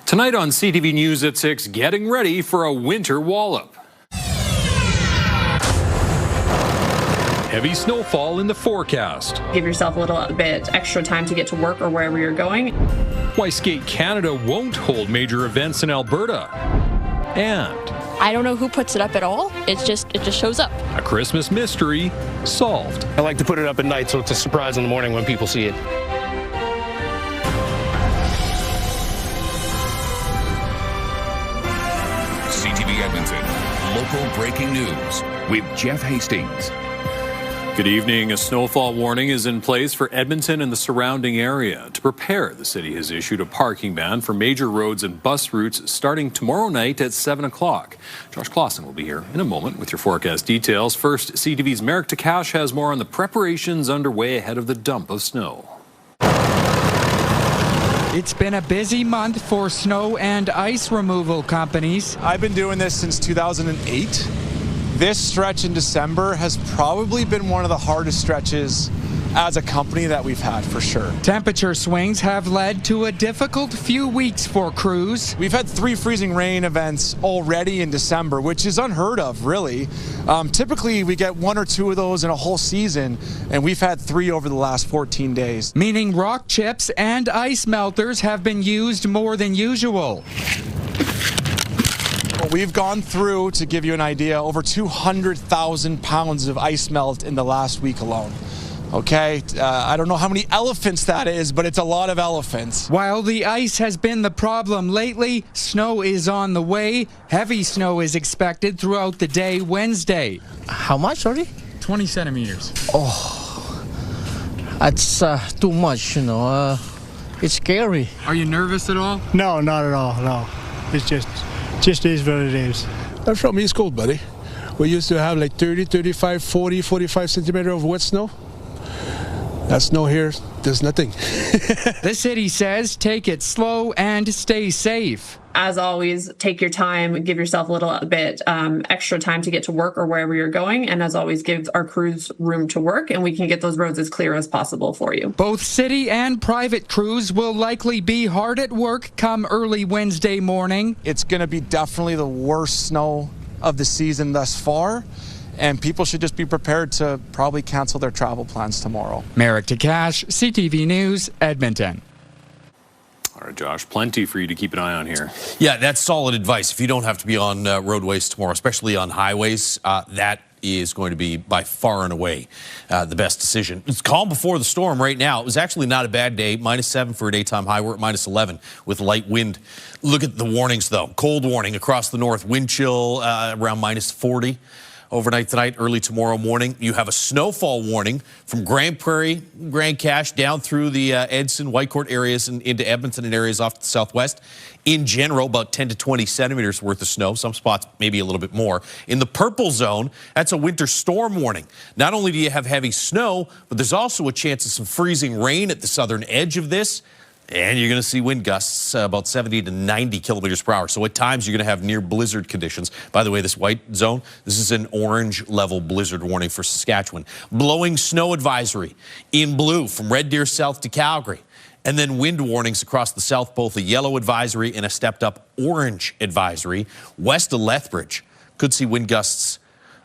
Tonight on CTV News at 6, getting ready for a winter wallop. Heavy snowfall in the forecast. Give yourself a little bit extra time to get to work or wherever you're going. Why Skate Canada won't hold major events in Alberta. And I don't know who puts it up at all. It just shows up. a Christmas mystery solved. I like to put it up at night so it's a surprise in the morning when people see it. CTV Edmonton, local breaking news with Jeff Hastings. Good evening. A snowfall warning is in place for Edmonton and the surrounding area. To prepare, the city has issued a parking ban for major roads and bus routes starting tomorrow night at 7 o'clock. Josh Clausen will be here in a moment with your forecast details. First, CTV's Merrick Takash has more on the preparations underway ahead of the dump of snow. It's been a busy month for snow and ice removal companies. I've been doing this since 2008. This stretch in December has probably been one of the hardest stretches as a company that we've had, for sure. Temperature swings have led to a difficult few weeks for crews. We've had 3 freezing rain events already in December, which is unheard of, really. Typically, we get 1 or 2 of those in a whole season, and we've had 3 over the last 14 days. Meaning rock chips and ice melters have been used more than usual. We've gone through, to give you an idea, over 200,000 pounds of ice melt in the last week alone. Okay, I don't know how many elephants that is, but it's a lot of elephants. While the ice has been the problem lately, snow is on the way. Heavy snow is expected throughout the day Wednesday. How much, sorry? 20 centimeters. Oh, that's too much, you know. It's scary. Are you nervous at all? No, not at all, no. It's just is what it is. I'm from East Coast, buddy. We used to have like 30, 35, 40, 45 centimeters of wet snow. That snow here, there's nothing. The city says take it slow and stay safe. As always, take your time, give yourself a little bit extra time to get to work or wherever you're going. And as always, give our crews room to work, and we can get those roads as clear as possible for you. Both city and private crews will likely be hard at work come early Wednesday morning. It's going to be definitely the worst snow of the season thus far, and people should just be prepared to probably cancel their travel plans tomorrow. Merrick Takash, CTV News, Edmonton. All right, Josh, plenty for you to keep an eye on here. Yeah, that's solid advice. If you don't have to be on roadways tomorrow, especially on highways, that is going to be by far and away the best decision. It's calm before the storm right now. It was actually not a bad day. -7 for a daytime high. We're at -11 with light wind. Look at the warnings, though. Cold warning across the north. Wind chill around -40. Overnight tonight, early tomorrow morning. You have a snowfall warning from Grand Prairie, Grand Cache, down through the Edson, Whitecourt areas and into Edmonton and areas off to the southwest. In general, about 10 to 20 centimeters worth of snow. Some spots maybe a little bit more. In the purple zone, that's a winter storm warning. Not only do you have heavy snow, but there's also a chance of some freezing rain at the southern edge of this. And you're going to see wind gusts about 70 to 90 kilometers per hour. So at times you're going to have near blizzard conditions. By the way, this white zone, this is an orange level blizzard warning for Saskatchewan. Blowing snow advisory in blue from Red Deer south to Calgary. And then wind warnings across the south, both a yellow advisory and a stepped up orange advisory. West of Lethbridge could see wind gusts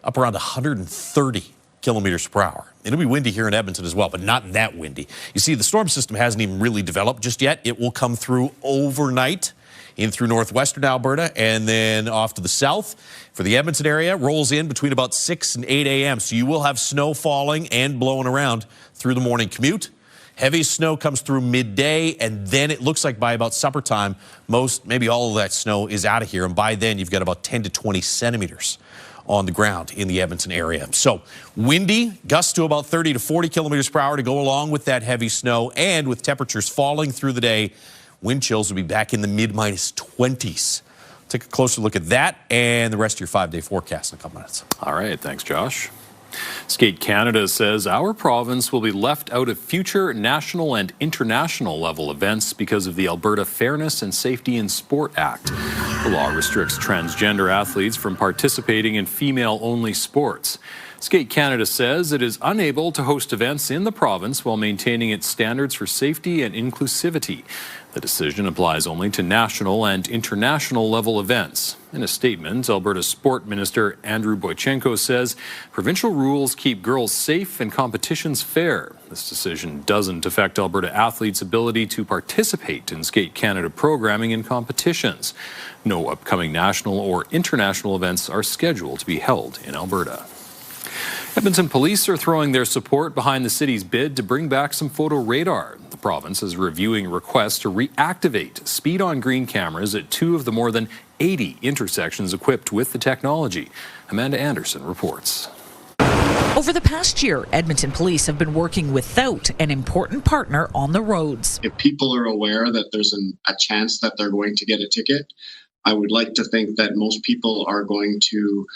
up around 130 kilometers per hour. It'll be windy here in Edmonton as well, but not that windy. You see, the storm system hasn't even really developed just yet. It will come through overnight in through northwestern Alberta and then off to the south. For the Edmonton area, rolls in between about 6 and 8 a.m. So you will have snow falling and blowing around through the morning commute. Heavy snow comes through midday, and then it looks like by about supper time, most, maybe all of that snow is out of here. And by then, you've got about 10 to 20 centimeters on the ground in the Edmonton area. So windy, gusts to about 30 to 40 kilometers per hour to go along with that heavy snow, and with temperatures falling through the day, wind chills will be back in the mid-20s. Take a closer look at that and the rest of your 5-day forecast in a couple minutes. All right, thanks, Josh. Skate Canada says our province will be left out of future national and international level events because of the Alberta Fairness and Safety in Sport Act. The law restricts transgender athletes from participating in female-only sports. Skate Canada says it is unable to host events in the province while maintaining its standards for safety and inclusivity. The decision applies only to national and international level events. In a statement, Alberta Sport Minister Andrew Boychenko says provincial rules keep girls safe and competitions fair. This decision doesn't affect Alberta athletes' ability to participate in Skate Canada programming and competitions. No upcoming national or international events are scheduled to be held in Alberta. Edmonton police are throwing their support behind the city's bid to bring back some photo radar. The province is reviewing requests to reactivate speed-on-green cameras at 2 of the more than 80 intersections equipped with the technology. Amanda Anderson reports. Over the past year, Edmonton police have been working without an important partner on the roads. If people are aware that there's a chance that they're going to get a ticket, I would like to think that most people are going to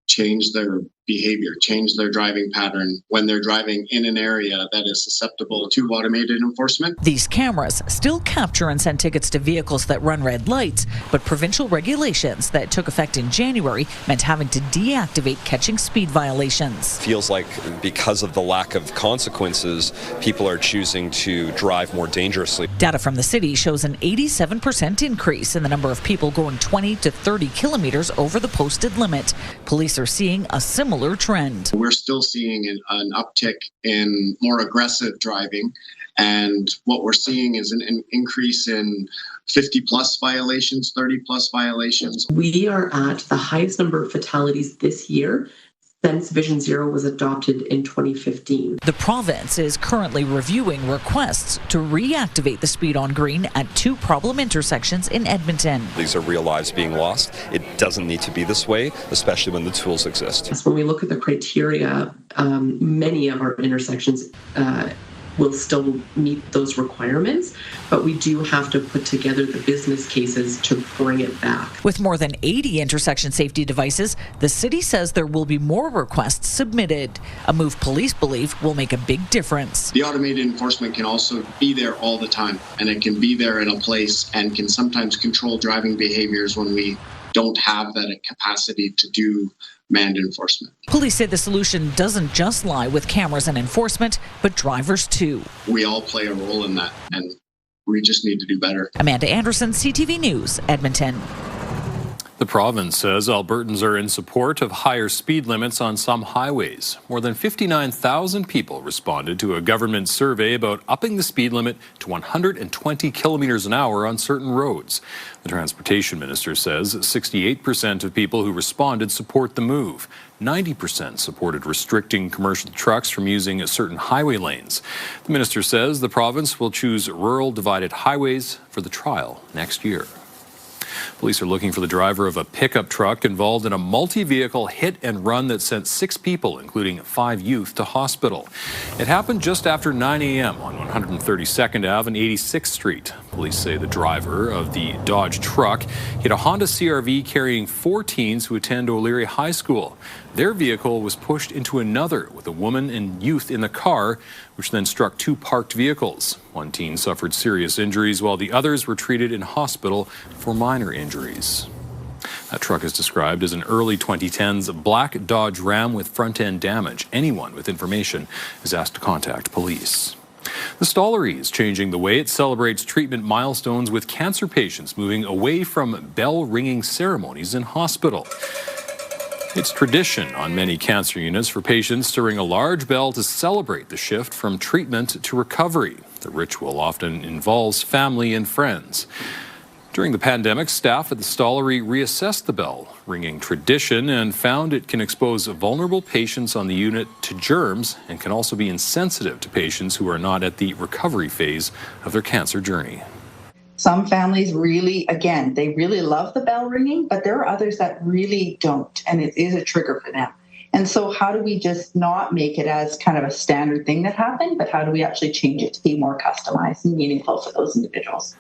change their behavior, change their driving pattern when they're driving in an area that is susceptible to automated enforcement. These cameras still capture and send tickets to vehicles that run red lights, but provincial regulations that took effect in January meant having to deactivate catching speed violations. Feels like because of the lack of consequences, people are choosing to drive more dangerously. Data from the city shows an 87% increase in the number of people going 20 to 30 kilometers over the posted limit. Police are seeing a similar trend. We're still seeing an uptick in more aggressive driving, and what we're seeing is an increase in 50-plus violations, 30-plus violations. We are at the highest number of fatalities this year since Vision Zero was adopted in 2015. The province is currently reviewing requests to reactivate the speed on green at 2 problem intersections in Edmonton. These are real lives being lost. It doesn't need to be this way, especially when the tools exist. When we look at the criteria, many of our intersections will still meet those requirements, but we do have to put together the business cases to bring it back. With more than 80 intersection safety devices, the city says there will be more requests submitted, a move police believe will make a big difference. The automated enforcement can also be there all the time, and it can be there in a place and can sometimes control driving behaviors when we don't have that capacity to do manned enforcement. Police say the solution doesn't just lie with cameras and enforcement, but drivers too. We all play a role in that, and we just need to do better. Amanda Anderson, CTV News, Edmonton. The province says Albertans are in support of higher speed limits on some highways. More than 59,000 people responded to a government survey about upping the speed limit to 120 kilometers an hour on certain roads. The transportation minister says 68% of people who responded support the move. 90% supported restricting commercial trucks from using certain highway lanes. The minister says the province will choose rural divided highways for the trial next year. Police are looking for the driver of a pickup truck involved in a multi-vehicle hit and run that sent 6 people, including 5 youth, to hospital. It happened just after 9 a.m. on 132nd Ave and 86th Street. Police say the driver of the Dodge truck hit a Honda CR-V carrying 4 teens who attend O'Leary High School. Their vehicle was pushed into another with a woman and youth in the car, which then struck 2 parked vehicles. 1 teen suffered serious injuries while the others were treated in hospital for minor injuries. That truck is described as an early 2010s black Dodge Ram with front-end damage. Anyone with information is asked to contact police. The Stollery is changing the way it celebrates treatment milestones with cancer patients, moving away from bell-ringing ceremonies in hospital. It's tradition on many cancer units for patients to ring a large bell to celebrate the shift from treatment to recovery. The ritual often involves family and friends. During the pandemic, staff at the Stollery reassessed the bell ringing tradition and found it can expose vulnerable patients on the unit to germs and can also be insensitive to patients who are not at the recovery phase of their cancer journey. Some families really, again, they really love the bell ringing, but there are others that really don't, and it is a trigger for them. And so how do we just not make it as kind of a standard thing that happened, but how do we actually change it to be more customized and meaningful for those individuals?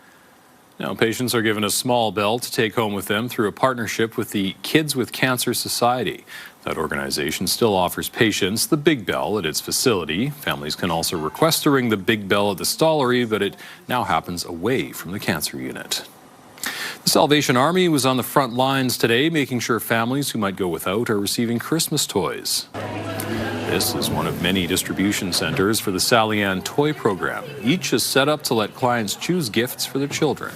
Now, patients are given a small bell to take home with them through a partnership with the Kids with Cancer Society. That organization still offers patients the big bell at its facility. Families can also request to ring the big bell at the Stollery, but it now happens away from the cancer unit. The Salvation Army was on the front lines today, making sure families who might go without are receiving Christmas toys. This is one of many distribution centers for the Sally Ann Toy Program. Each is set up to let clients choose gifts for their children.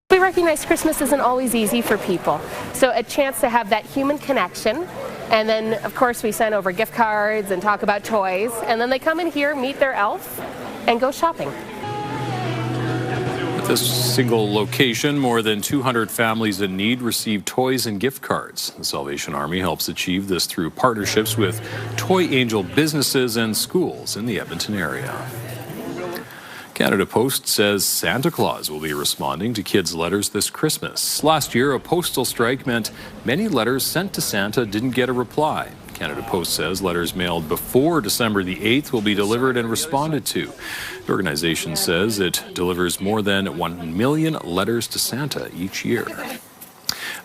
We recognize Christmas isn't always easy for people, so a chance to have that human connection. And then, of course, we send over gift cards and talk about toys, and then they come in here, meet their elf, and go shopping. At this single location, more than 200 families in need receive toys and gift cards. The Salvation Army helps achieve this through partnerships with Toy Angel businesses and schools in the Edmonton area. Canada Post says Santa Claus will be responding to kids' letters this Christmas. Last year, a postal strike meant many letters sent to Santa didn't get a reply. Canada Post says letters mailed before December the 8th will be delivered and responded to. The organization says it delivers more than 1 million letters to Santa each year.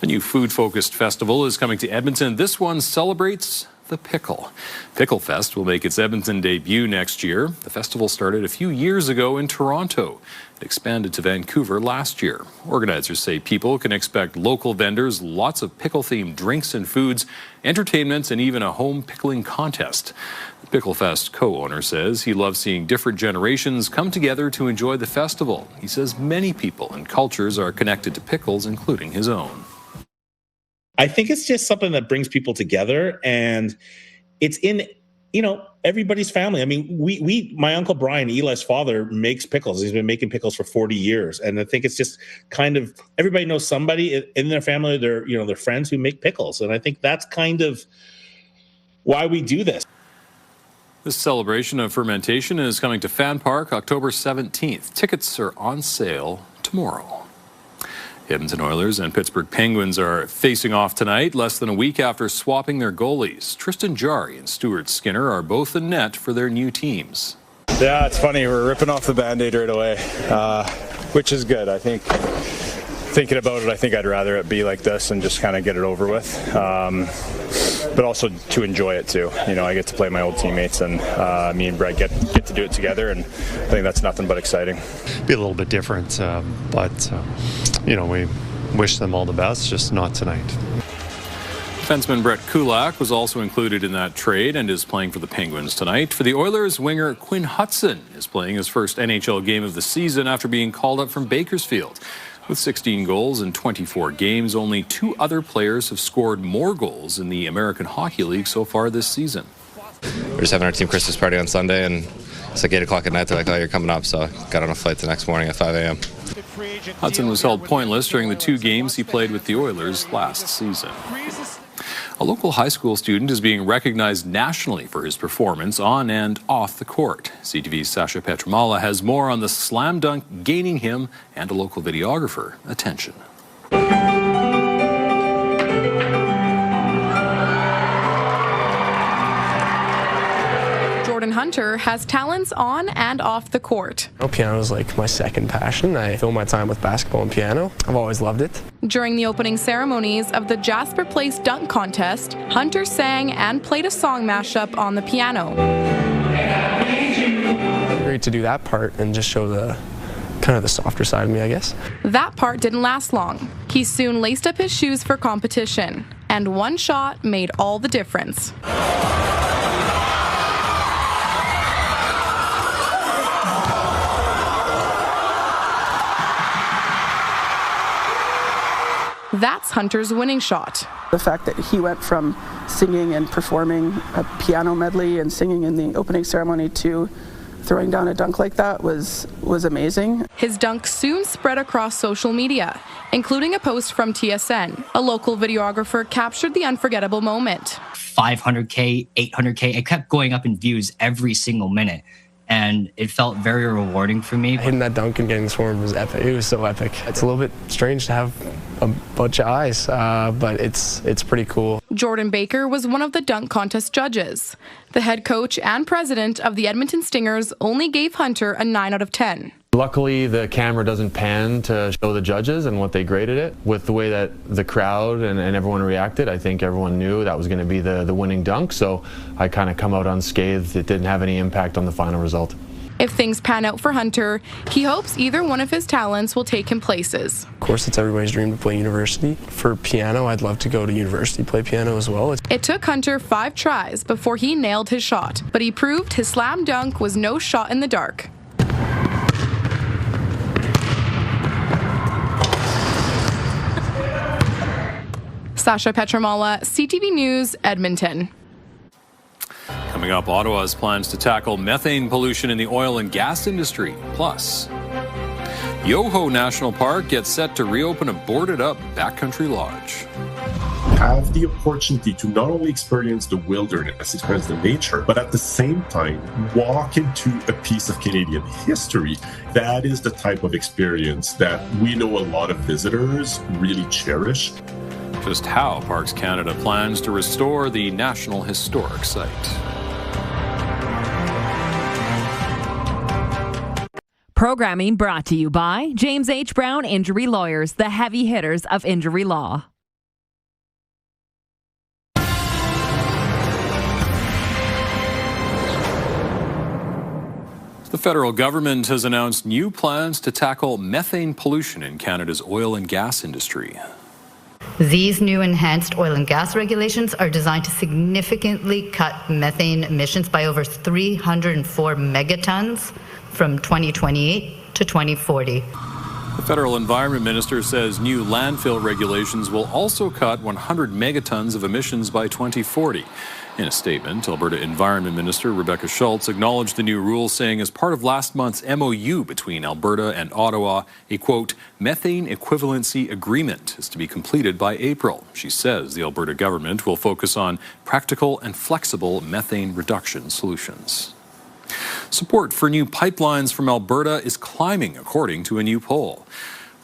A new food-focused festival is coming to Edmonton. This one celebrates the pickle. Picklefest will make its Edmonton debut next year. The festival started a few years ago in Toronto. It expanded to Vancouver last year. Organizers say people can expect local vendors, lots of pickle-themed drinks and foods, entertainments, and even a home pickling contest. The Picklefest co-owner says he loves seeing different generations come together to enjoy the festival. He says many people and cultures are connected to pickles, including his own. I think it's just something that brings people together, and it's in, everybody's family. I mean, my Uncle Brian, Eli's father, makes pickles. He's been making pickles for 40 years. And I think it's just kind of, everybody knows somebody in their family, their friends who make pickles. And I think that's kind of why we do this. This celebration of fermentation is coming to Fan Park October 17th. Tickets are on sale tomorrow. The Edmonton Oilers and Pittsburgh Penguins are facing off tonight, less than a week after swapping their goalies. Tristan Jarry and Stuart Skinner are both in net for their new teams. Yeah, it's funny. We're ripping off the Band-Aid right away, which is good. I think, thinking about it, I think I'd rather it be like this and just kind of get it over with. But also to enjoy it too. I get to play my old teammates, and me and Brett get to do it together, and I think that's nothing but exciting. Be a little bit different, but we wish them all the best, just not tonight. Defenseman Brett Kulak was also included in that trade and is playing for the Penguins tonight. For the Oilers, winger Quinn Hudson is playing his first NHL game of the season after being called up from Bakersfield. With 16 goals in 24 games, only 2 other players have scored more goals in the American Hockey League so far this season. We're just having our team Christmas party on Sunday, and it's like 8 o'clock at night. They're like, oh, you're coming up. So I got on a flight the next morning at 5 a.m. Hudson was held pointless during the 2 games he played with the Oilers last season. A local high school student is being recognized nationally for his performance on and off the court. CTV's Sasha Petramala has more on the slam dunk gaining him and a local videographer attention. Jordan Hunter has talents on and off the court. Piano is like my second passion. I fill my time with basketball and piano. I've always loved it. During the opening ceremonies of the Jasper Place Dunk Contest, Hunter sang and played a song mashup on the piano. Great to do that part and just show the kind of the softer side of me, I guess. That part didn't last long. He soon laced up his shoes for competition, and one shot made all the difference. That's Hunter's winning shot. The fact that he went from singing and performing a piano medley and singing in the opening ceremony to throwing down a dunk like that was amazing. His dunk soon spread across social media, including a post from TSN. A local videographer captured the unforgettable moment. 500K, 800K, it kept going up in views every single minute. And it felt very rewarding for me. Hitting that dunk and getting swarmed was epic. It was so epic. It's a little bit strange to have a bunch of eyes, but it's pretty cool. Jordan Baker was one of the dunk contest judges. The head coach and president of the Edmonton Stingers only gave Hunter a 9 out of 10. Luckily, the camera doesn't pan to show the judges and what they graded it. With the way that the crowd and everyone reacted, I think everyone knew that was going to be the winning dunk, so I kind of come out unscathed. It didn't have any impact on the final result. If things pan out for Hunter, he hopes either one of his talents will take him places. Of course, it's everybody's dream to play university. For piano, I'd love to go to university, play piano as well. It took Hunter 5 tries before he nailed his shot, but he proved his slam dunk was no shot in the dark. Sasha Petramala, CTV News, Edmonton. Coming up, Ottawa's plans to tackle methane pollution in the oil and gas industry. Plus, Yoho National Park gets set to reopen a boarded-up backcountry lodge. Have the opportunity to not only experience the wilderness, experience the nature, but at the same time, walk into a piece of Canadian history. That is the type of experience that we know a lot of visitors really cherish. Just how Parks Canada plans to restore the National Historic Site. Programming brought to you by James H. Brown Injury Lawyers, the heavy hitters of injury law. The federal government has announced new plans to tackle methane pollution in Canada's oil and gas industry. These new enhanced oil and gas regulations are designed to significantly cut methane emissions by over 304 megatons from 2028 to 2040. The federal environment minister says new landfill regulations will also cut 100 megatons of emissions by 2040. In a statement, Alberta Environment Minister Rebecca Schultz acknowledged the new rules, saying as part of last month's MOU between Alberta and Ottawa, a, quote, methane equivalency agreement is to be completed by April. She says the Alberta government will focus on practical and flexible methane reduction solutions. Support for new pipelines from Alberta is climbing, according to a new poll.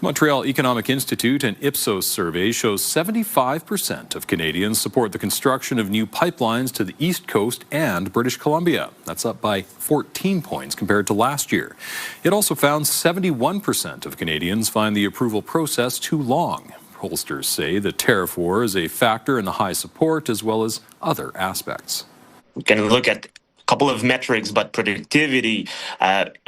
Montreal Economic Institute and Ipsos survey shows 75% of Canadians support the construction of new pipelines to the East Coast and British Columbia. That's up by 14 points compared to last year. It also found 71% of Canadians find the approval process too long. Pollsters say the tariff war is a factor in the high support as well as other aspects. We can look at couple of metrics, but productivity,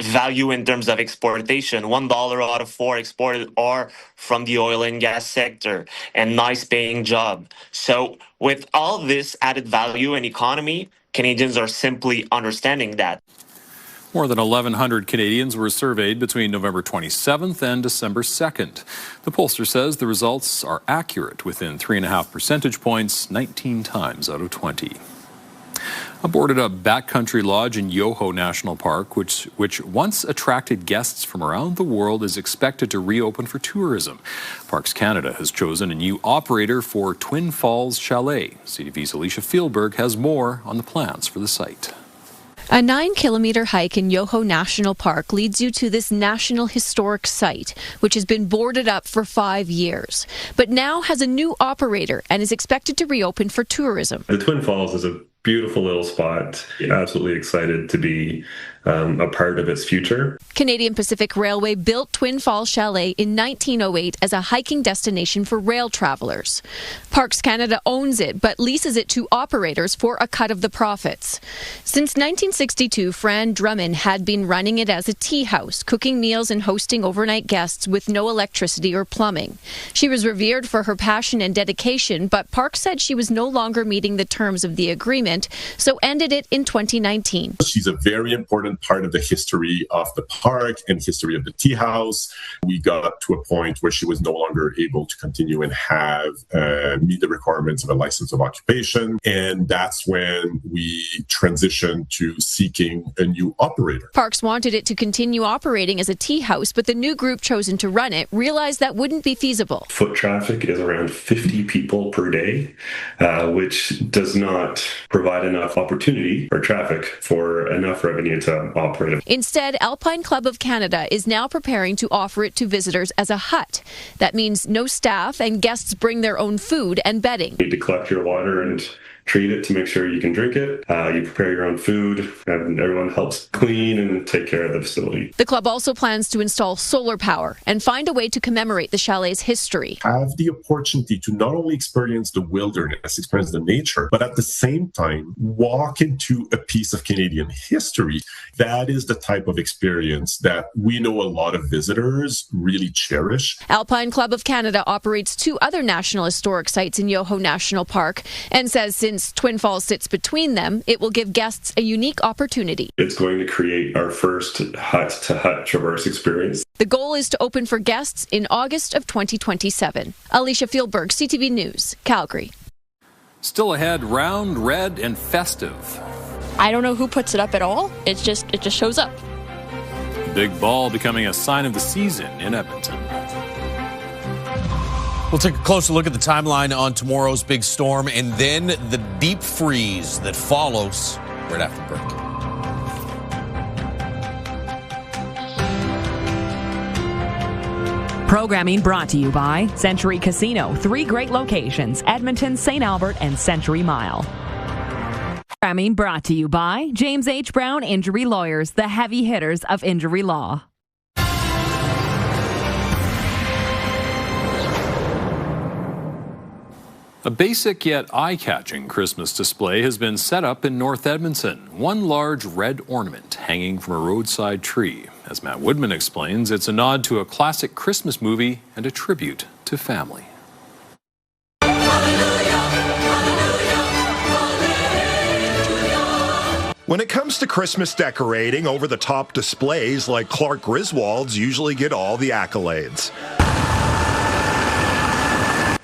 value in terms of exportation, $1 out of 4 exported are from the oil and gas sector, and nice paying job. So with all this added value and economy, Canadians are simply understanding that. More than 1,100 Canadians were surveyed between November 27th and December 2nd. The pollster says the results are accurate within 3.5 percentage points, 19 times out of 20. A boarded-up backcountry lodge in Yoho National Park, which once attracted guests from around the world, is expected to reopen for tourism. Parks Canada has chosen a new operator for Twin Falls Chalet. CTV's Alicia Fieldberg has more on the plans for the site. A 9-kilometer hike in Yoho National Park leads you to this National Historic Site, which has been boarded up for 5 years, but now has a new operator and is expected to reopen for tourism. The Twin Falls is a beautiful little spot. Absolutely excited to be a part of its future. Canadian Pacific Railway built Twin Falls Chalet in 1908 as a hiking destination for rail travelers. Parks Canada owns it, but leases it to operators for a cut of the profits. Since 1962, Fran Drummond had been running it as a tea house, cooking meals and hosting overnight guests with no electricity or plumbing. She was revered for her passion and dedication, but Parks said she was no longer meeting the terms of the agreement, so ended it in 2019. She's a very important part of the history of the park and history of the tea house. We got to a point where she was no longer able to continue and have meet the requirements of a license of occupation, and that's when we transitioned to seeking a new operator. Parks wanted it to continue operating as a tea house, but the new group chosen to run it realized that wouldn't be feasible. Foot traffic is around 50 people per day, which does not provide enough opportunity or traffic for enough revenue to operate it. Instead, Alpine Club of Canada is now preparing to offer it to visitors as a hut. That means no staff and guests bring their own food and bedding. You need to collect your water and treat it to make sure you can drink it. You prepare your own food, and everyone helps clean and take care of the facility. The club also plans to install solar power and find a way to commemorate the chalet's history. Have the opportunity to not only experience the wilderness, experience the nature, but at the same time, walk into a piece of Canadian history. That is the type of experience that we know a lot of visitors really cherish. Alpine Club of Canada operates 2 other National Historic Sites in Yoho National Park and says since Twin Falls sits between them, it will give guests a unique opportunity. It's going to create our first hut-to-hut traverse experience. The goal is to open for guests in August of 2027. Alicia Fieldberg, CTV News, Calgary. Still ahead, round, red, and festive. I don't know who puts it up at all. It just shows up. Big ball becoming a sign of the season in Edmonton. We'll take a closer look at the timeline on tomorrow's big storm and then the deep freeze that follows right after the break. Programming brought to you by Century Casino. 3 great locations, Edmonton, St. Albert, and Century Mile. Programming brought to you by James H. Brown Injury Lawyers, the heavy hitters of injury law. A basic yet eye-catching Christmas display has been set up in North Edmonton. One large red ornament hanging from a roadside tree. As Matt Woodman explains, it's a nod to a classic Christmas movie and a tribute to family. When it comes to Christmas decorating, over-the-top displays like Clark Griswold's usually get all the accolades.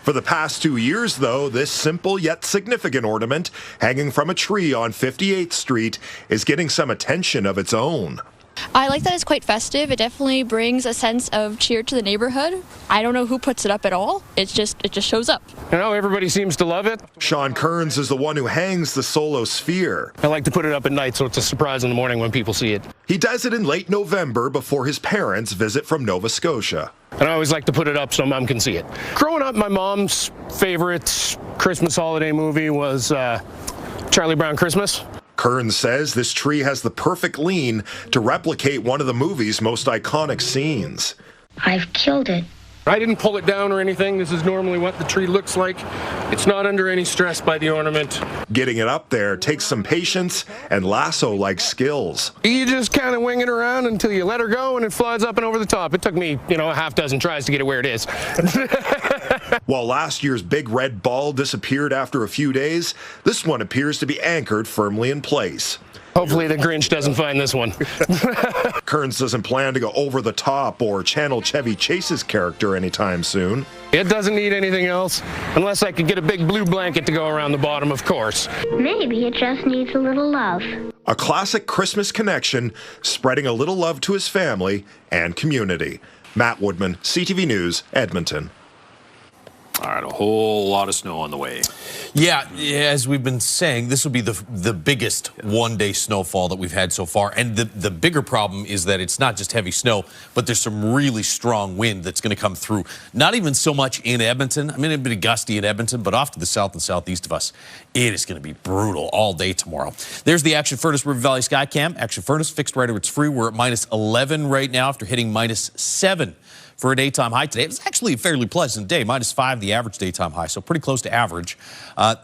For the past 2 years, though, this simple yet significant ornament hanging from a tree on 58th Street is getting some attention of its own. I like that it's quite festive. It definitely brings a sense of cheer to the neighborhood. I don't know who puts it up at all. It just shows up. You know, everybody seems to love it. Sean Kearns is the one who hangs the solo sphere. I like to put it up at night so it's a surprise in the morning when people see it. He does it in late November before his parents visit from Nova Scotia. And I always like to put it up so Mom can see it. Growing up, my mom's favorite Christmas holiday movie was Charlie Brown Christmas. Kearns says this tree has the perfect lean to replicate one of the movie's most iconic scenes. I've killed it. I didn't pull it down or anything. This is normally what the tree looks like. It's not under any stress by the ornament. Getting it up there takes some patience and lasso-like skills. You just kind of wing it around until you let her go and it flies up and over the top. It took me, a half dozen tries to get it where it is. While last year's big red ball disappeared after a few days, this one appears to be anchored firmly in place. Hopefully the Grinch doesn't find this one. Kearns doesn't plan to go over the top or channel Chevy Chase's character anytime soon. It doesn't need anything else, unless I could get a big blue blanket to go around the bottom, of course. Maybe it just needs a little love. A classic Christmas connection, spreading a little love to his family and community. Matt Woodman, CTV News, Edmonton. All right, a whole lot of snow on the way. Yeah, as we've been saying, this will be the biggest one-day snowfall that we've had so far. And the bigger problem is that it's not just heavy snow, but there's some really strong wind that's going to come through. Not even so much in Edmonton. I mean, it'll be gusty in Edmonton, but off to the south and southeast of us, it is going to be brutal all day tomorrow. There's the Action Furnace River Valley Skycam. Action Furnace fixed right over its free. We're at -11 right now after hitting -7. For a daytime high today. It was actually a fairly pleasant day, -5 the average daytime high, so pretty close to average.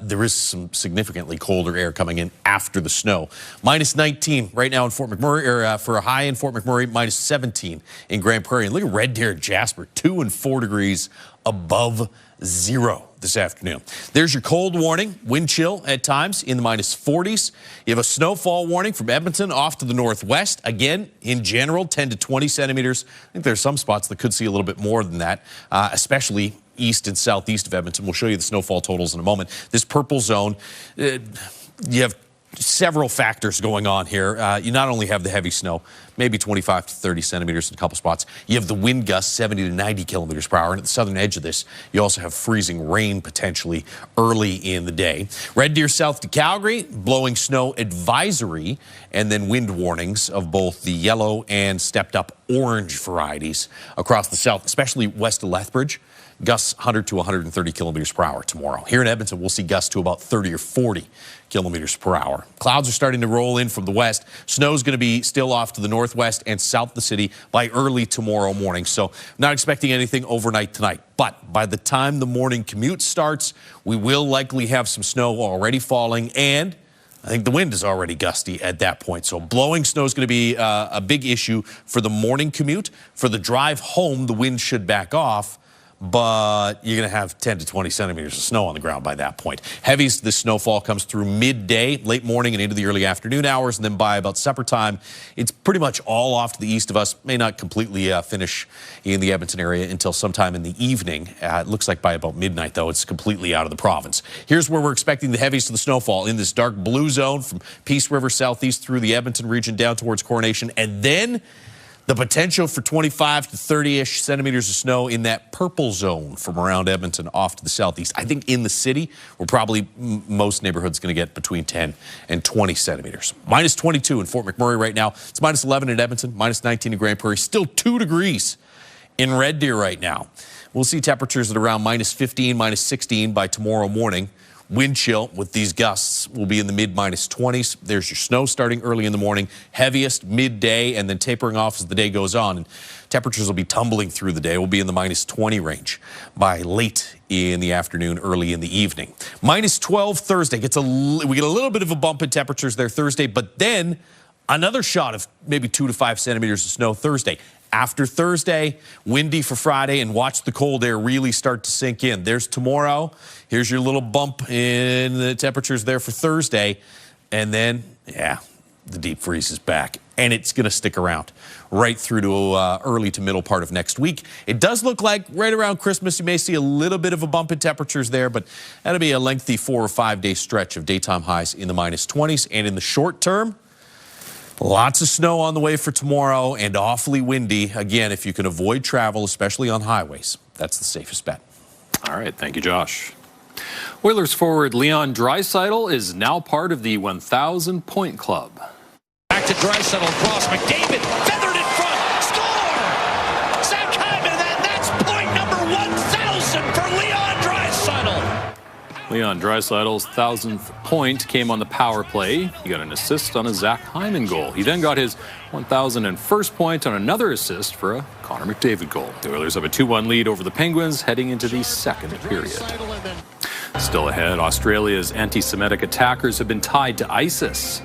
There is some significantly colder air coming in after the snow. -19 right now in Fort McMurray, or for a high in Fort McMurray, -17 in Grand Prairie. And look at Red Deer, Jasper, 2 and 4 degrees above zero this afternoon. There's your cold warning, wind chill at times in the -40s. You have a snowfall warning from Edmonton off to the northwest. Again, in general, 10 to 20 centimeters. I think there's some spots that could see a little bit more than that, especially east and southeast of Edmonton. We'll show you the snowfall totals in a moment. This purple zone, you have several factors going on here. You not only have the heavy snow, maybe 25 to 30 centimeters in a couple spots. You have the wind gusts 70 to 90 kilometers per hour. And at the southern edge of this, you also have freezing rain potentially early in the day. Red Deer south to Calgary, blowing snow advisory, and then wind warnings of both the yellow and stepped up orange varieties across the south, especially west of Lethbridge. Gusts 100 to 130 kilometers per hour tomorrow. Here in Edmonton, we'll see gusts to about 30 or 40 kilometers per hour. Clouds are starting to roll in from the west. Snow's going to be still off to the northwest and south of the city by early tomorrow morning. So not expecting anything overnight tonight. But by the time the morning commute starts, we will likely have some snow already falling, and I think the wind is already gusty at that point. So blowing snow is going to be a big issue for the morning commute. For the drive home, the wind should back off, but you're going to have 10 to 20 centimeters of snow on the ground by that point. Heaviest this snowfall comes through midday, late morning and into the early afternoon hours, and then by about supper time, it's pretty much all off to the east of us. May not completely finish in the Edmonton area until sometime in the evening. It looks like by about midnight, though, it's completely out of the province. Here's where we're expecting the heaviest of the snowfall, in this dark blue zone from Peace River southeast through the Edmonton region down towards Coronation, and then the potential for 25 to 30-ish centimeters of snow in that purple zone from around Edmonton off to the southeast. I think in the city, we're probably most neighborhoods going to get between 10 and 20 centimeters. Minus 22 in Fort McMurray right now. It's minus 11 in Edmonton, minus 19 in Grand Prairie. Still 2 degrees in Red Deer right now. We'll see temperatures at around minus 15, minus 16 by tomorrow morning. Wind chill with these gusts will be in the mid-minus 20s. There's your snow starting early in the morning, heaviest midday, and then tapering off as the day goes on. And temperatures will be tumbling through the day. We'll be in the minus 20 range by late in the afternoon, early in the evening. Minus 12 Thursday. We get a little bit of a bump in temperatures there Thursday, but then another shot of maybe 2 to 5 centimeters of snow Thursday. After Thursday, windy for Friday, and watch the cold air really start to sink in. There's tomorrow. Here's your little bump in the temperatures there for Thursday. And then, yeah, the deep freeze is back. And it's going to stick around right through to early to middle part of next week. It does look like right around Christmas you may see a little bit of a bump in temperatures there, but that'll be a lengthy 4 or 5 day stretch of daytime highs in the minus 20s. And in the short term, lots of snow on the way for tomorrow and awfully windy. Again, if you can avoid travel, especially on highways, that's the safest bet. All right. Thank you, Josh. Oilers forward Leon Draisaitl is now part of the 1,000-point club. Back to Draisaitl, cross, McDavid, feathered in front, score! Sam Hyman, and that's point number 1,000 for Leon Draisaitl. Leon Draisaitl's 1,000th point came on the power play. He got an assist on a Zach Hyman goal. He then got his 1,001st point on another assist for a Connor McDavid goal. The Oilers have a 2-1 lead over the Penguins heading into the second period. Still ahead, Australia's anti-Semitic attackers have been tied to ISIS.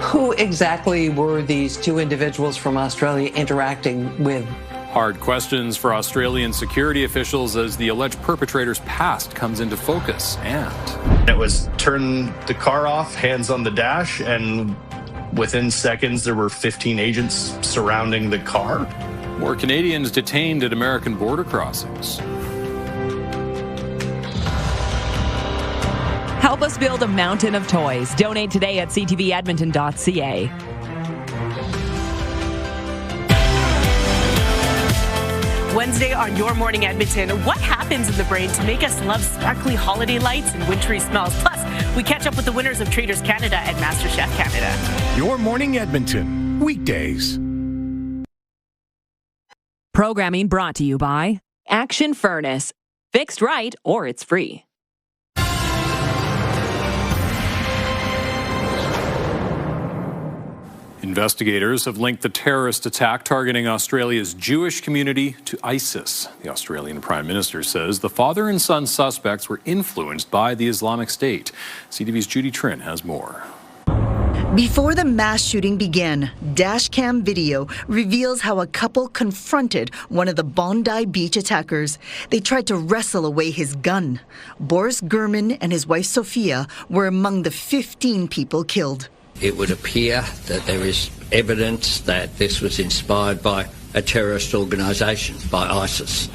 Who exactly were these two individuals from Australia interacting with? Hard questions for Australian security officials as the alleged perpetrator's past comes into focus. And it was turn the car off, hands on the dash, and within seconds there were 15 agents surrounding the car. More Canadians detained at American border crossings. Help us build a mountain of toys. Donate today at ctvedmonton.ca. Wednesday on Your Morning Edmonton, what happens in the brain to make us love sparkly holiday lights and wintry smells? Plus, we catch up with the winners of Traders Canada and MasterChef Canada. Your Morning Edmonton, weekdays. Programming brought to you by Action Furnace. Fixed right or it's free. Investigators have linked the terrorist attack targeting Australia's Jewish community to ISIS. The Australian Prime Minister says the father and son suspects were influenced by the Islamic State. CTV's Judy Trin has more. Before the mass shooting began, dashcam video reveals how a couple confronted one of the Bondi Beach attackers. They tried to wrestle away his gun. Boris Gurman and his wife Sophia were among the 15 people killed. It would appear that there is evidence that this was inspired by a terrorist organisation, by ISIS.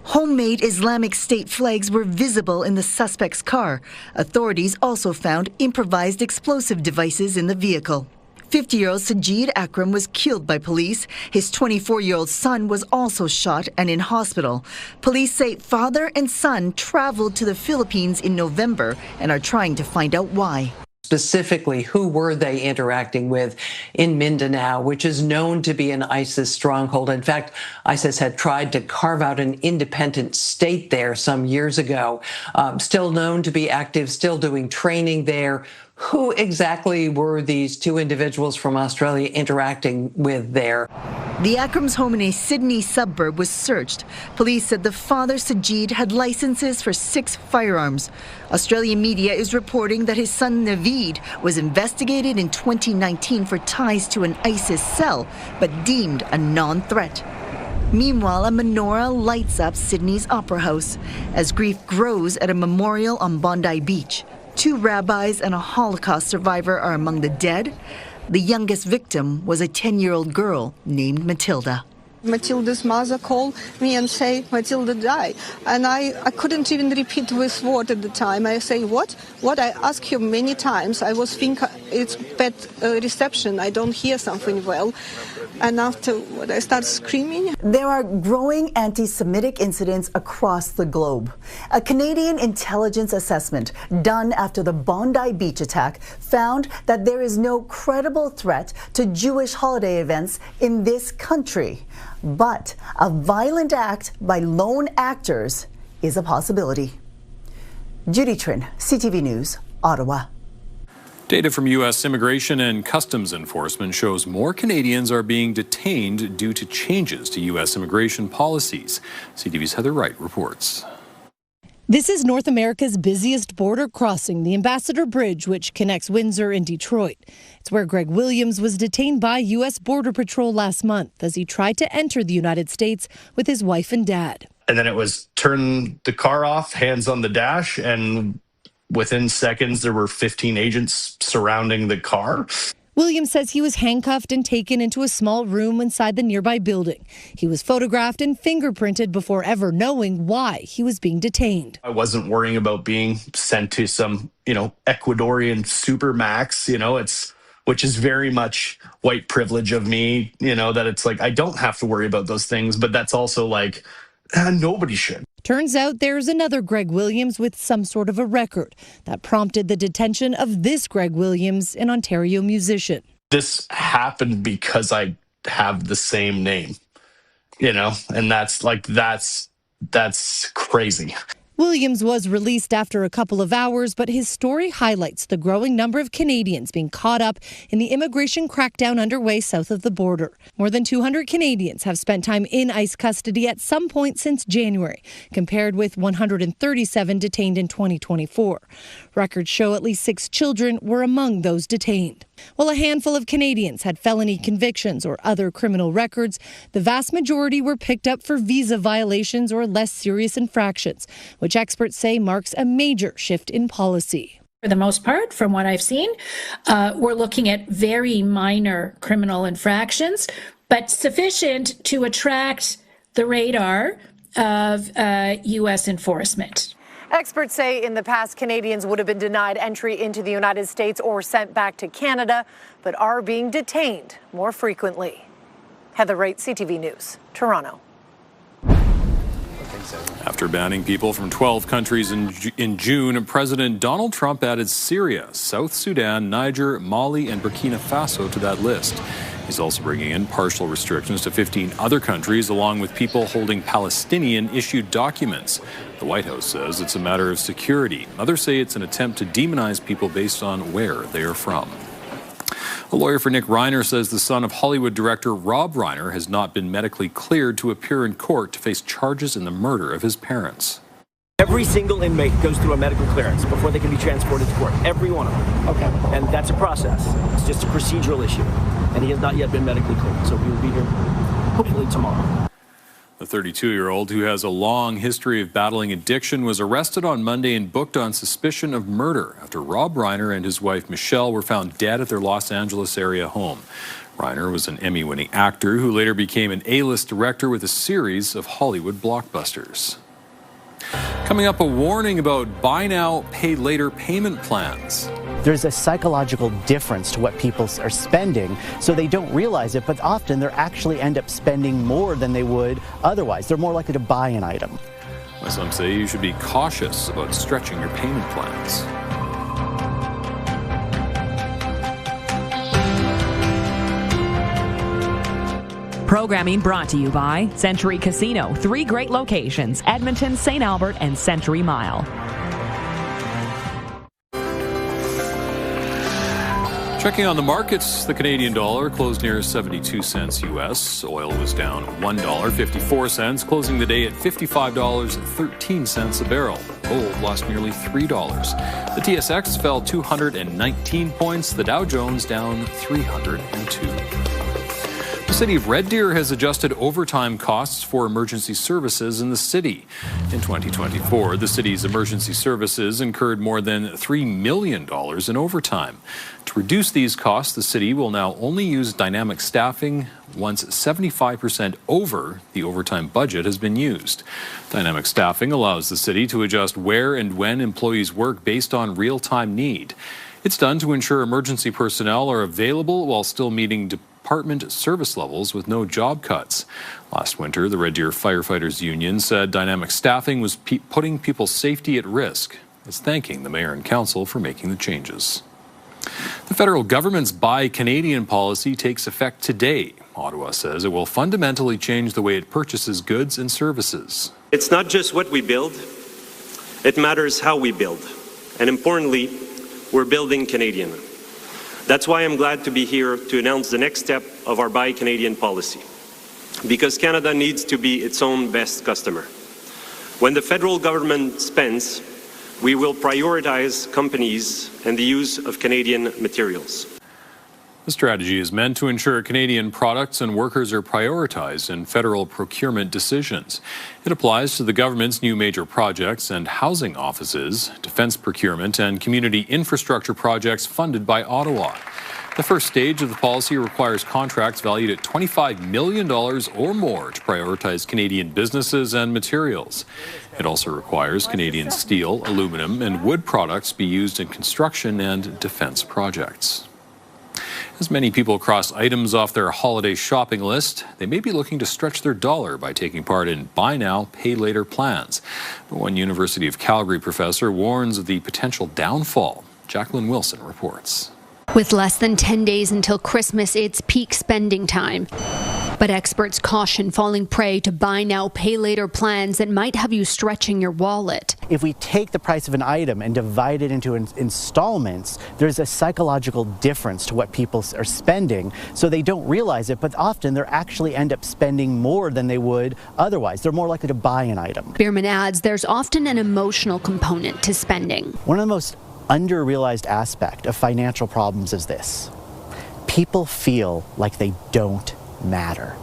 Homemade Islamic State flags were visible in the suspect's car. Authorities also found improvised explosive devices in the vehicle. 50-year-old Sajid Akram was killed by police. His 24-year-old son was also shot and in hospital. Police say father and son traveled to the Philippines in November and are trying to find out why. Specifically, who were they interacting with in Mindanao, which is known to be an ISIS stronghold? In fact, ISIS had tried to carve out an independent state there some years ago. Still known to be active, still doing training there. Who exactly were these two individuals from Australia interacting with there? The Akram's home in a Sydney suburb was searched. Police said the father, Sajid, had licenses for 6 firearms. Australian media is reporting that his son, Naveed, was investigated in 2019 for ties to an ISIS cell, but deemed a non-threat. Meanwhile, a menorah lights up Sydney's Opera House as grief grows at a memorial on Bondi Beach. 2 rabbis and a Holocaust survivor are among the dead. The youngest victim was a 10-year-old girl named Matilda. Matilda's mother called me and say, Matilda died. And I couldn't even repeat this word at the time. I say, what? What? I asked him many times. I was thinking it's bad reception. I don't hear something well. And afterward, I started screaming. There are growing anti-Semitic incidents across the globe. A Canadian intelligence assessment done after the Bondi Beach attack found that there is no credible threat to Jewish holiday events in this country. But a violent act by lone actors is a possibility. Judy Trin, CTV News, Ottawa. Data from U.S. Immigration and Customs Enforcement shows more Canadians are being detained due to changes to U.S. immigration policies. CTV's Heather Wright reports. This is North America's busiest border crossing, the Ambassador Bridge, which connects Windsor and Detroit. It's where Greg Williams was detained by U.S. Border Patrol last month as he tried to enter the United States with his wife and dad. And then it was turn the car off, hands on the dash, and within seconds, there were 15 agents surrounding the car. Williams says he was handcuffed and taken into a small room inside the nearby building. He was photographed and fingerprinted before ever knowing why he was being detained. I wasn't worrying about being sent to some, Ecuadorian supermax, which is very much white privilege of me, that it's like, I don't have to worry about those things, but that's also like, nobody should. Turns out there's another Greg Williams with some sort of a record that prompted the detention of this Greg Williams, an Ontario musician. This happened because I have the same name, and that's crazy. Williams was released after a couple of hours, but his story highlights the growing number of Canadians being caught up in the immigration crackdown underway south of the border. More than 200 Canadians have spent time in ICE custody at some point since January, compared with 137 detained in 2024. Records show at least 6 children were among those detained. While a handful of Canadians had felony convictions or other criminal records, the vast majority were picked up for visa violations or less serious infractions, which experts say marks a major shift in policy. For the most part, from what I've seen, we're looking at very minor criminal infractions, but sufficient to attract the radar of U.S. enforcement. Experts say in the past, Canadians would have been denied entry into the United States or sent back to Canada, but are being detained more frequently. Heather Wright, CTV News, Toronto. After banning people from 12 countries in June, President Donald Trump added Syria, South Sudan, Niger, Mali, and Burkina Faso to that list. He's also bringing in partial restrictions to 15 other countries, along with people holding Palestinian-issued documents. The White House says it's a matter of security. Others say it's an attempt to demonize people based on where they are from. A lawyer for Nick Reiner says the son of Hollywood director Rob Reiner has not been medically cleared to appear in court to face charges in the murder of his parents. Every single inmate goes through a medical clearance before they can be transported to court. Every one of them. Okay. And that's a process. It's just a procedural issue. And he has not yet been medically cleared. So he will be here hopefully tomorrow. The 32-year-old, who has a long history of battling addiction, was arrested on Monday and booked on suspicion of murder after Rob Reiner and his wife Michelle were found dead at their Los Angeles area home. Reiner was an Emmy-winning actor who later became an A-list director with a series of Hollywood blockbusters. Coming up, a warning about buy now, pay later payment plans. There's a psychological difference to what people are spending, so they don't realize it, but often they actually end up spending more than they would otherwise. They're more likely to buy an item. Well, some say you should be cautious about stretching your payment plans. Programming brought to you by Century Casino. 3 great locations: Edmonton, St. Albert, and Century Mile. Checking on the markets, the Canadian dollar closed near 72 cents U.S. Oil was down $1.54, closing the day at $55.13 a barrel. Gold lost nearly $3. The TSX fell 219 points. The Dow Jones down 302. The city of Red Deer has adjusted overtime costs for emergency services in the city. In 2024, the city's emergency services incurred more than $3 million in overtime. To reduce these costs, the city will now only use dynamic staffing once 75% over the overtime budget has been used. Dynamic staffing allows the city to adjust where and when employees work based on real-time need. It's done to ensure emergency personnel are available while still meeting department service levels with no job cuts. Last winter, the Red Deer Firefighters Union said dynamic staffing was putting people's safety at risk. It's thanking the mayor and council for making the changes. The federal government's Buy Canadian policy takes effect today. Ottawa says it will fundamentally change the way it purchases goods and services. It's not just what we build, it matters how we build. And importantly, we're building Canadian. That's why I'm glad to be here to announce the next step of our Buy Canadian policy. Because Canada needs to be its own best customer. When the federal government spends, we will prioritize companies and the use of Canadian materials. The strategy is meant to ensure Canadian products and workers are prioritized in federal procurement decisions. It applies to the government's new major projects and housing offices, defense procurement, and community infrastructure projects funded by Ottawa. The first stage of the policy requires contracts valued at $25 million or more to prioritize Canadian businesses and materials. It also requires Canadian steel, aluminum, and wood products be used in construction and defense projects. As many people cross items off their holiday shopping list, they may be looking to stretch their dollar by taking part in buy now, pay later plans. One University of Calgary professor warns of the potential downfall. Jacqueline Wilson reports. With less than 10 days until Christmas, it's peak spending time. But experts caution falling prey to buy now, pay later plans that might have you stretching your wallet. If we take the price of an item and divide it into installments, there's a psychological difference to what people are spending, so they don't realize it, but often they actually end up spending more than they would otherwise. They're more likely to buy an item. Bierman adds there's often an emotional component to spending. One of the most under-realized aspect of financial problems is this. People feel like they don't matter.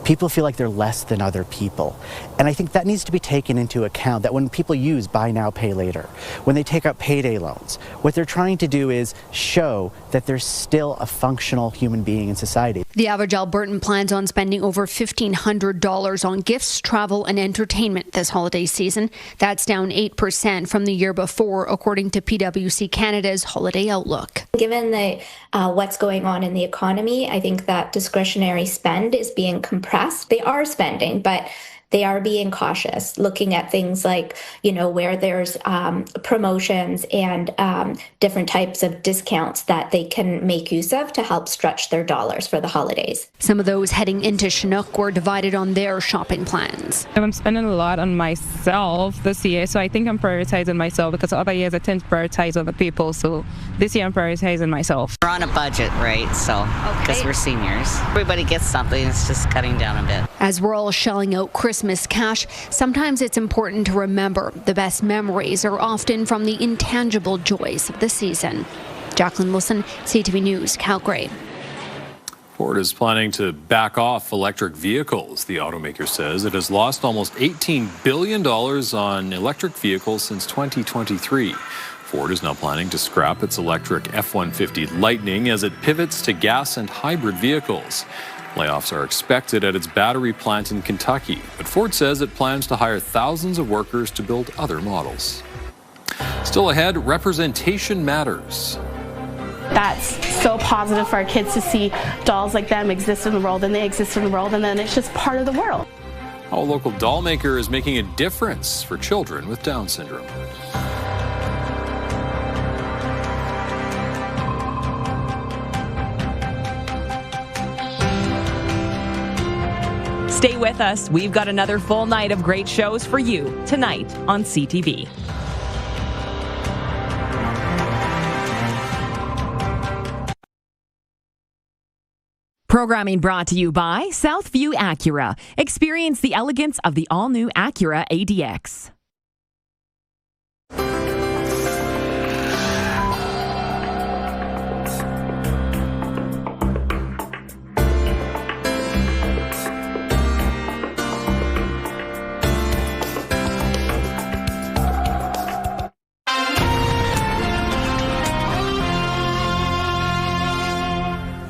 People feel like they're less than other people. And I think that needs to be taken into account, that when people use buy now, pay later, when they take out payday loans, what they're trying to do is show that they're still a functional human being in society. The average Albertan plans on spending over $1,500 on gifts, travel, and entertainment this holiday season. That's down 8% from the year before, according to PwC Canada's Holiday Outlook. Given the what's going on in the economy, I think that discretionary spend is being compressed. They are spending, but they are being cautious, looking at things like, where there's promotions and different types of discounts that they can make use of to help stretch their dollars for the holidays. Some of those heading into Chinook were divided on their shopping plans. I'm spending a lot on myself this year, so I think I'm prioritizing myself, because other years I tend to prioritize other people, so this year I'm prioritizing myself. We're on a budget, right? So, because we're seniors. Everybody gets something, it's just cutting down a bit. As we're all shelling out Christmas cash, sometimes it's important to remember the best memories are often from the intangible joys of the season. Jacqueline Wilson, CTV News, Calgary. Ford is planning to back off electric vehicles. The automaker says it has lost almost $18 billion on electric vehicles since 2023. Ford is now planning to scrap its electric F-150 Lightning as it pivots to gas and hybrid vehicles. Layoffs are expected at its battery plant in Kentucky, but Ford says it plans to hire thousands of workers to build other models. Still ahead, representation matters. That's so positive for our kids to see dolls like them exist in the world, and they exist in the world, and then it's just part of the world. How a local doll maker is making a difference for children with Down syndrome. Stay with us. We've got another full night of great shows for you tonight on CTV. Programming brought to you by Southview Acura. Experience the elegance of the all-new Acura ADX.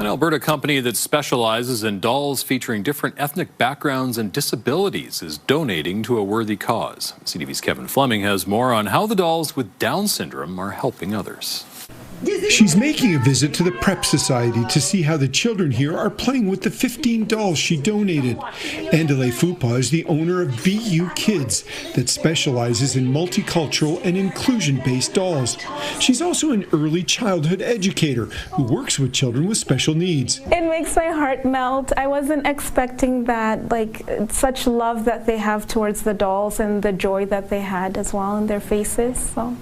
An Alberta company that specializes in dolls featuring different ethnic backgrounds and disabilities is donating to a worthy cause. CTV's Kevin Fleming has more on how the dolls with Down syndrome are helping others. She's making a visit to the Prep Society to see how the children here are playing with the 15 dolls she donated. Andale Fupa is the owner of BU Kids that specializes in multicultural and inclusion-based dolls. She's also an early childhood educator who works with children with special needs. It makes my heart melt. I wasn't expecting that, such love that they have towards the dolls and the joy that they had as well in their faces. So.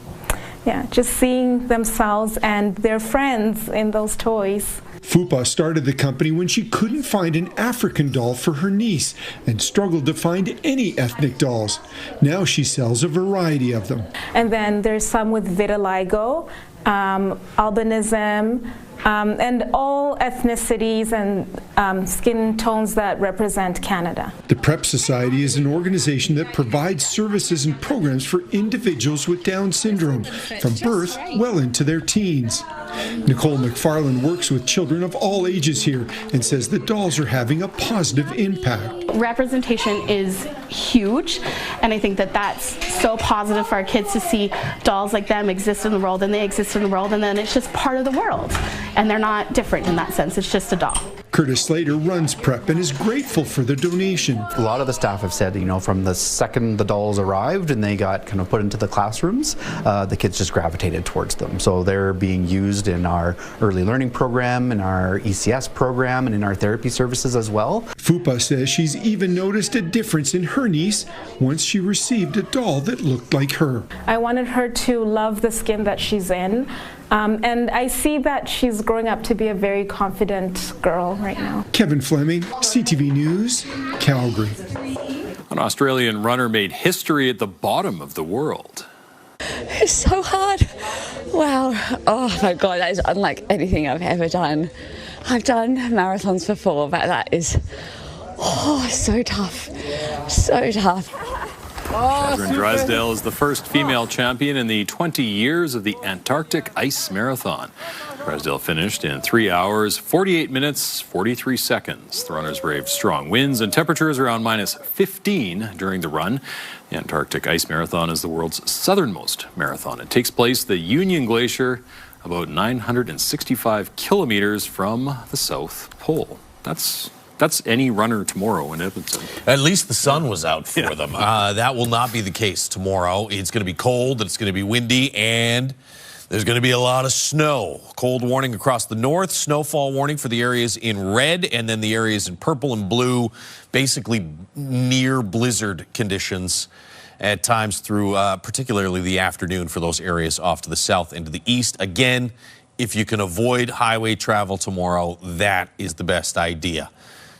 Yeah, just seeing themselves and their friends in those toys. Fupa started the company when she couldn't find an African doll for her niece and struggled to find any ethnic dolls. Now she sells a variety of them. And then there's some with vitiligo, albinism, and all ethnicities and skin tones that represent Canada. The Prep Society is an organization that provides services and programs for individuals with Down syndrome from birth well into their teens. Nicole McFarland works with children of all ages here and says the dolls are having a positive impact. Representation is huge, and I think that that's so positive for our kids to see dolls like them exist in the world, and they exist in the world, and then it's just part of the world, and they're not different in that sense. It's just a doll. Curtis Slater runs Prep and is grateful for the donation. A lot of the staff have said, from the second the dolls arrived and they got kind of put into the classrooms, the kids just gravitated towards them. So they're being used in our early learning program, in our ECS program, and in our therapy services as well. Fupa says she's even noticed a difference in her niece once she received a doll that looked like her. I wanted her to love the skin that she's in. And I see that she's growing up to be a very confident girl right now. Kevin Fleming, CTV News, Calgary. An Australian runner made history at the bottom of the world. It's so hard. Wow. Oh my God, that is unlike anything I've ever done. I've done marathons before, but that is so tough. So tough. Draisaitl is the first female champion in the 20 years of the Antarctic Ice Marathon. Draisaitl finished in 3 hours, 48 minutes, 43 seconds. The runners braved strong winds and temperatures around -15 during the run. The Antarctic Ice Marathon is the world's southernmost marathon. It takes place at the Union Glacier, about 965 kilometers from the South Pole. That's any runner tomorrow in Edmonton. At least the sun was out for them. That will not be the case tomorrow. It's going to be cold, it's going to be windy, and there's going to be a lot of snow. Cold warning across the north, snowfall warning for the areas in red, and then the areas in purple and blue, basically near blizzard conditions at times through particularly the afternoon for those areas off to the south and to the east. Again, if you can avoid highway travel tomorrow, that is the best idea.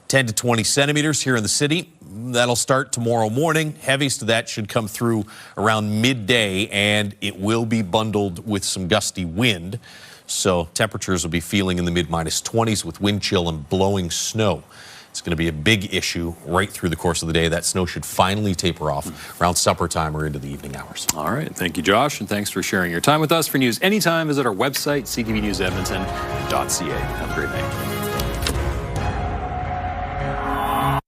10 to 20 centimeters here in the city. That'll start tomorrow morning. Heaviest of that should come through around midday, and it will be bundled with some gusty wind. So temperatures will be feeling in the mid-20s with wind chill and blowing snow. It's going to be a big issue right through the course of the day. That snow should finally taper off around supper time or into the evening hours. All right. Thank you, Josh, and thanks for sharing your time with us. For news anytime, visit our website, ctvnewsedmonton.ca. Have a great day.